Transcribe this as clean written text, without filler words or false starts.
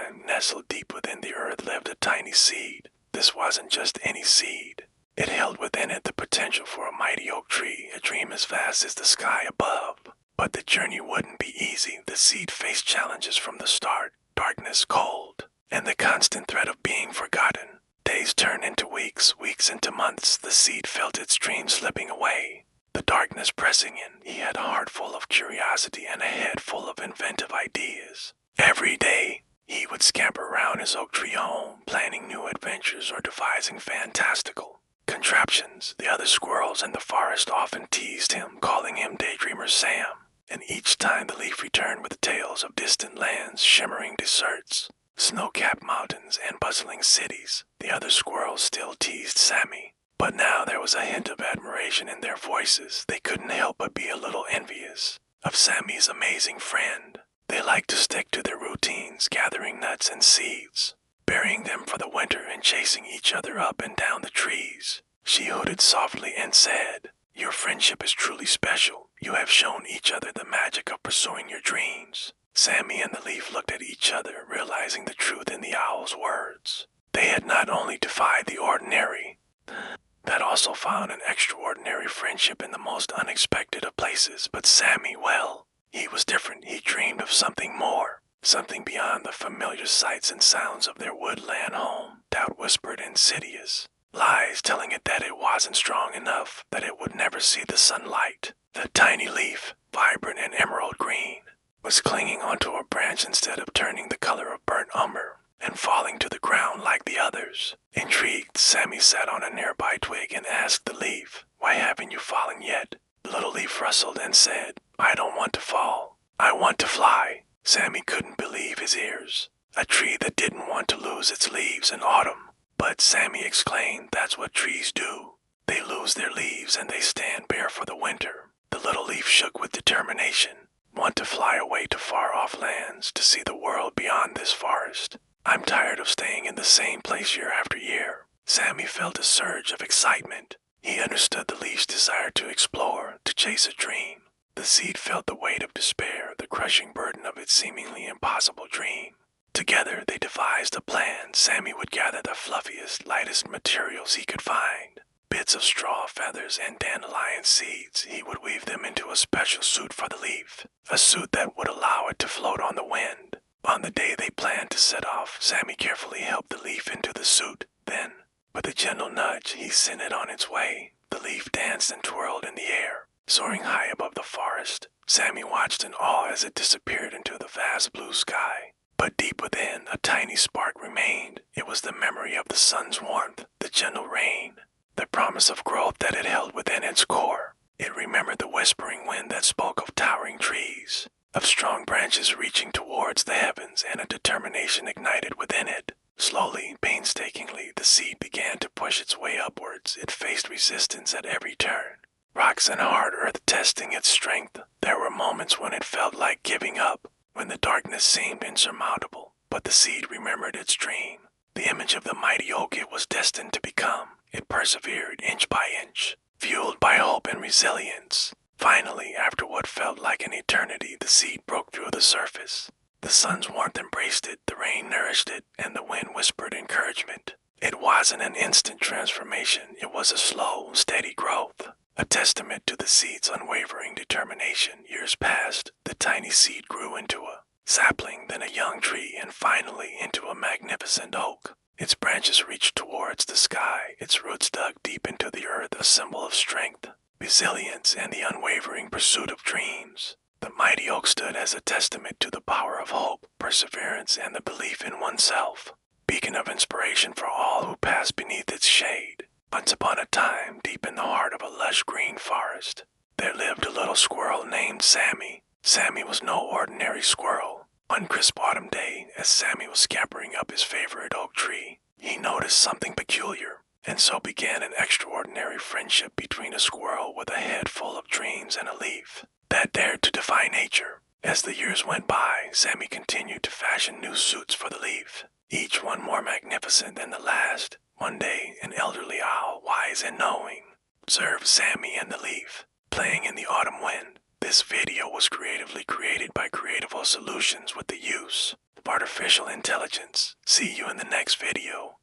time, nestled deep within the earth lived a tiny seed. This wasn't just any seed. It held within it the potential for a mighty oak tree, a dream as vast as the sky above. But the journey wouldn't be easy. The seed faced challenges from the start: darkness, cold, and the constant threat of being forgotten. Days turned into weeks, weeks into months. The seed felt its dreams slipping away. The darkness pressing in. He had a heart full of curiosity and a head full of inventive ideas. Every day, he would scamper around his oak tree home, planning new adventures or devising fantastical contraptions. The other squirrels in the forest often teased him, calling him Daydreamer Sam. And each time the leaf returned with tales of distant lands, shimmering deserts, snow-capped mountains, and bustling cities. The other squirrels still teased Sammy, but now there was a hint of admiration in their voices. They couldn't help but be a little envious of Sammy's amazing friend. They liked to stick to their routines, gathering nuts and seeds, burying them for the winter, and chasing each other up and down the trees. She hooted softly and said, "Your friendship is truly special. You have shown each other the magic of pursuing your dreams." Sammy and the leaf looked at each other, realizing the truth in the owl's words. They had not only defied the ordinary, but also found an extraordinary friendship in the most unexpected of places. But Sammy, well, he was different. He dreamed of something more, something beyond the familiar sights and sounds of their woodland home. Doubt whispered insidious lies, telling it that it wasn't strong enough, that it would never see the sunlight. The tiny leaf, vibrant and emerald green, was clinging onto a branch instead of turning the color of burnt umber and falling to the ground like the others. Intrigued, Sammy sat on a nearby twig and asked the leaf, "Why haven't you fallen yet?" The little leaf rustled and said, "I don't want to fall. I want to fly." Sammy couldn't believe his ears. A tree that didn't want to lose its leaves in autumn. But Sammy exclaimed, "That's what trees do. They lose their leaves and they stand bare for the winter." The little leaf shook with determination. "Want to fly away to far-off lands, to see the world beyond this forest. I'm tired of staying in the same place year after year." Sammy felt a surge of excitement. He understood the leaf's desire to explore, to chase a dream. The seed felt the weight of despair, the crushing burden of its seemingly impossible dream. Together they devised a plan. Sammy would gather the fluffiest, lightest materials he could find. Bits of straw, feathers, and dandelion seeds. He would weave them into a special suit for the leaf, a suit that would allow it to float on the wind. On the day they planned to set off, Sammy carefully helped the leaf into the suit. Then, with a gentle nudge, he sent it on its way. The leaf danced and twirled in the air, soaring high above the forest. Sammy watched in awe as it disappeared into the vast blue sky. But deep within, a tiny spark remained. It was the memory of the sun's warmth, the gentle rain, the promise of growth that it held within its core. It remembered the whispering wind that spoke of towering trees, of strong branches reaching towards the heavens, and a determination ignited within it. Slowly, painstakingly, the seed began to push its way upwards. It faced resistance at every turn, rocks and hard earth testing its strength. There were moments when it felt like giving up, when the darkness seemed insurmountable. But the seed remembered its dream, the image of the mighty oak it was destined to become. It persevered inch by inch, fueled by hope and resilience. Finally, after what felt like an eternity, the seed broke through the surface. The sun's warmth embraced it, the rain nourished it, and the wind whispered encouragement. It wasn't an instant transformation. It was a slow, steady growth, a testament to the seed's unwavering determination. Years passed. The tiny seed grew into a sapling, then a young tree, and finally into a magnificent oak. Its branches reached towards the sky, its roots dug deep into the earth, a symbol of strength, resilience, and the unwavering pursuit of dreams. The mighty oak stood as a testament to the power of hope, perseverance, and the belief in oneself, beacon of inspiration for all who passed beneath its shade. Once upon a time, deep in the heart of a lush green forest, there lived a little squirrel named Sammy. Sammy was no ordinary squirrel. One crisp autumn day, as Sammy was scampering up his favorite oak tree, he noticed something peculiar, and so began an extraordinary friendship between a squirrel with a head full of dreams and a leaf that dared to defy nature. As the years went by, Sammy continued to fashion new suits for the leaf, each one more magnificent than the last. One day, an elderly owl, wise and knowing, observed Sammy and the leaf playing in the autumn wind. This video was creatively created by Creative Solutions with the use of artificial artificial intelligence. See you in the next video.